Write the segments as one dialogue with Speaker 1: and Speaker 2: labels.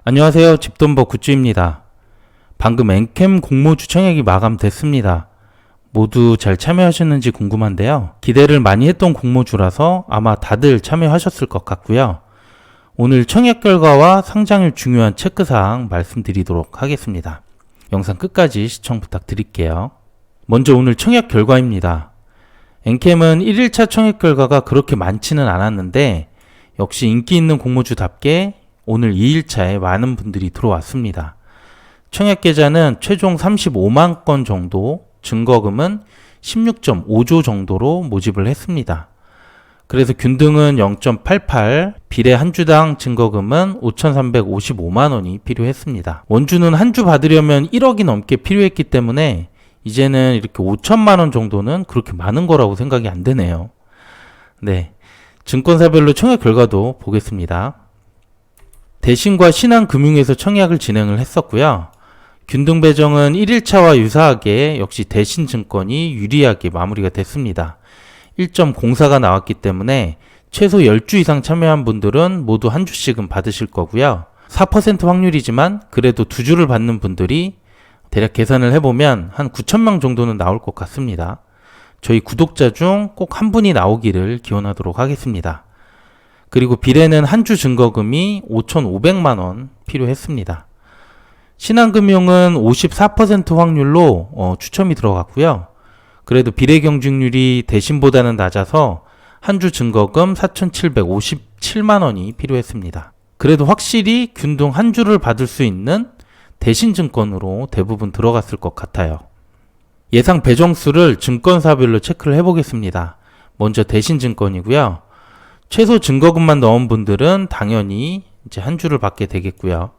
Speaker 1: 안녕하세요. 집돈버 굿즈입니다. 방금 엔캠 공모주 청약이 마감됐습니다. 모두 잘 참여하셨는지 궁금한데요. 기대를 많이 했던 공모주라서 아마 다들 참여하셨을 것 같고요. 오늘 청약 결과와 상장일 중요한 체크사항 말씀드리도록 하겠습니다. 영상 끝까지 시청 부탁드릴게요. 먼저 오늘 청약 결과입니다. 엔캠은 1일차 청약 결과가 그렇게 많지는 않았는데 역시 인기 있는 공모주답게 오늘 2일차에 많은 분들이 들어왔습니다. 청약 계좌는 최종 35만 건 정도, 증거금은 16.5조 정도로 모집을 했습니다. 그래서 균등은 0.88, 비례 한 주당 증거금은 5,355만 원이 필요했습니다. 원주는 한 주 받으려면 1억이 넘게 필요했기 때문에 이제는 이렇게 5천만 원 정도는 그렇게 많은 거라고 생각이 안 되네요. 네, 증권사별로 청약 결과도 보겠습니다. 대신과 신한금융에서 청약을 진행을 했었고요. 균등 배정은 1일차와 유사하게 역시 대신증권이 유리하게 마무리가 됐습니다. 1.04가 나왔기 때문에 최소 10주 이상 참여한 분들은 모두 한 주씩은 받으실 거고요. 4% 확률이지만 그래도 2주를 받는 분들이 대략 계산을 해보면 한 9,000명 정도는 나올 것 같습니다. 저희 구독자 중 꼭 한 분이 나오기를 기원하도록 하겠습니다. 그리고 비례는 한 주 증거금이 5,500만 원 필요했습니다. 신한금융은 54% 확률로 추첨이 들어갔고요. 그래도 비례 경쟁률이 대신보다는 낮아서 한 주 증거금 4,757만 원이 필요했습니다. 그래도 확실히 균등 한 주를 받을 수 있는 대신증권으로 대부분 들어갔을 것 같아요. 예상 배정수를 증권사별로 체크를 해보겠습니다. 먼저 대신증권이고요. 최소 증거금만 넣은 분들은 당연히 이제 한 주를 받게 되겠고요.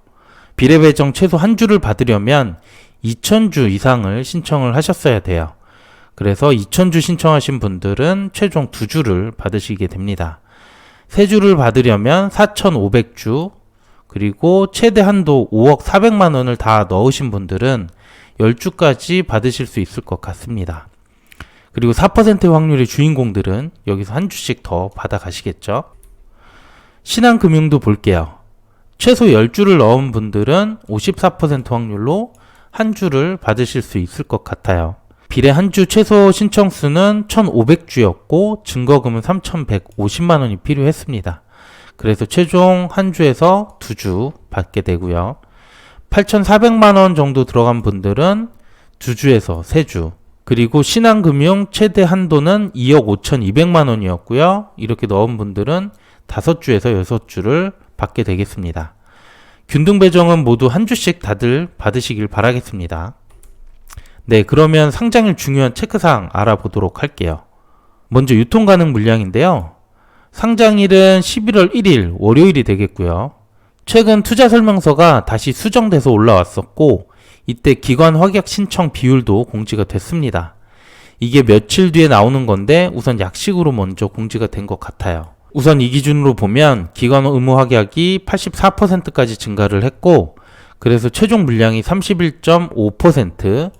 Speaker 1: 비례 배정 최소 한 주를 받으려면 2,000주 이상을 신청을 하셨어야 돼요. 그래서 2,000주 신청하신 분들은 최종 2주를 받으시게 됩니다. 3주를 받으려면 4,500주, 그리고 최대 한도 5억 400만 원을 다 넣으신 분들은 10주까지 받으실 수 있을 것 같습니다. 그리고 4% 확률의 주인공들은 여기서 한 주씩 더 받아가시겠죠. 신한금융도 볼게요. 최소 10주를 넣은 분들은 54% 확률로 한 주를 받으실 수 있을 것 같아요. 비례 한 주 최소 신청수는 1,500주였고 증거금은 3,150만 원이 필요했습니다. 그래서 최종 한 주에서 2주 받게 되고요. 8,400만 원 정도 들어간 분들은 2주에서 3주. 그리고 신한금융 최대 한도는 2억 5,200만 원이었고요. 이렇게 넣은 분들은 5주에서 6주를 받게 되겠습니다. 균등 배정은 모두 한 주씩 다들 받으시길 바라겠습니다. 네, 그러면 상장일 중요한 체크사항 알아보도록 할게요. 먼저 유통 가능 물량인데요. 상장일은 11월 1일 월요일이 되겠고요. 최근 투자 설명서가 다시 수정돼서 올라왔었고 이때 기관 확약 신청 비율도 공지가 됐습니다. 이게 며칠 뒤에 나오는 건데 우선 약식으로 먼저 공지가 된 것 같아요. 우선 이 기준으로 보면 기관 의무 확약이 84%까지 증가를 했고 그래서 최종 물량이 31.5%,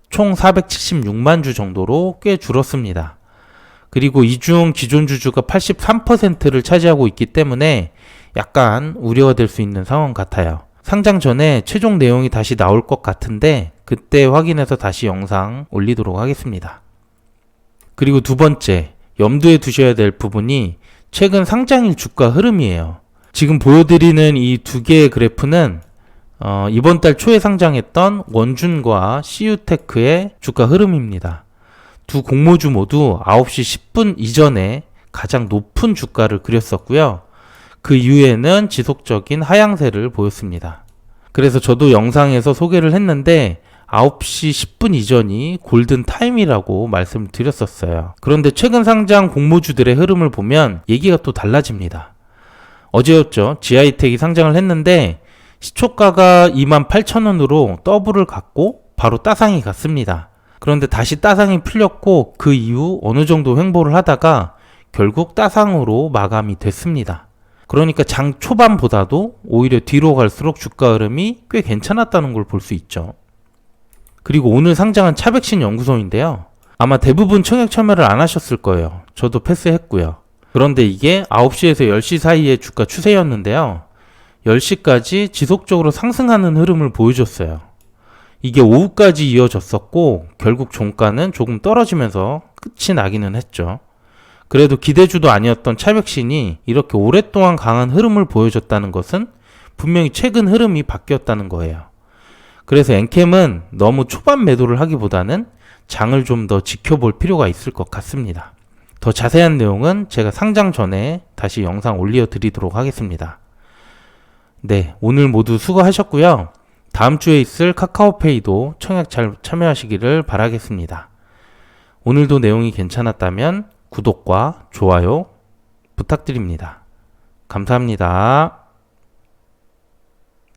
Speaker 1: 총 476만 주 정도로 꽤 줄었습니다. 그리고 이 중 기존 주주가 83%를 차지하고 있기 때문에 약간 우려가 될 수 있는 상황 같아요. 상장 전에 최종 내용이 다시 나올 것 같은데 그때 확인해서 다시 영상 올리도록 하겠습니다. 그리고 두 번째, 염두에 두셔야 될 부분이 최근 상장일 주가 흐름이에요. 지금 보여드리는 이 두 개의 그래프는 이번 달 초에 상장했던 원준과 CU테크의 주가 흐름입니다. 두 공모주 모두 9시 10분 이전에 가장 높은 주가를 그렸었고요. 그 이후에는 지속적인 하향세를 보였습니다. 그래서 저도 영상에서 소개를 했는데 9시 10분 이전이 골든타임이라고 말씀을 드렸었어요. 그런데 최근 상장 공모주들의 흐름을 보면 얘기가 또 달라집니다. 어제였죠. 지아이텍이 상장을 했는데 시초가가 28,000원으로 더블을 갔고 바로 따상이 갔습니다. 그런데 다시 따상이 풀렸고 그 이후 어느 정도 횡보를 하다가 결국 따상으로 마감이 됐습니다. 그러니까 장 초반보다도 오히려 뒤로 갈수록 주가 흐름이 꽤 괜찮았다는 걸 볼 수 있죠. 그리고 오늘 상장한 차백신 연구소인데요. 아마 대부분 청약 참여를 안 하셨을 거예요. 저도 패스했고요. 그런데 이게 9시에서 10시 사이의 주가 추세였는데요. 10시까지 지속적으로 상승하는 흐름을 보여줬어요. 이게 오후까지 이어졌었고 결국 종가는 조금 떨어지면서 끝이 나기는 했죠. 그래도 기대주도 아니었던 차백신이 이렇게 오랫동안 강한 흐름을 보여줬다는 것은 분명히 최근 흐름이 바뀌었다는 거예요. 그래서 엔캠은 너무 초반 매도를 하기보다는 장을 좀 더 지켜볼 필요가 있을 것 같습니다. 더 자세한 내용은 제가 상장 전에 다시 영상 올려드리도록 하겠습니다. 네, 오늘 모두 수고하셨고요. 다음 주에 있을 카카오페이도 청약 잘 참여하시기를 바라겠습니다. 오늘도 내용이 괜찮았다면 구독과 좋아요 부탁드립니다. 감사합니다.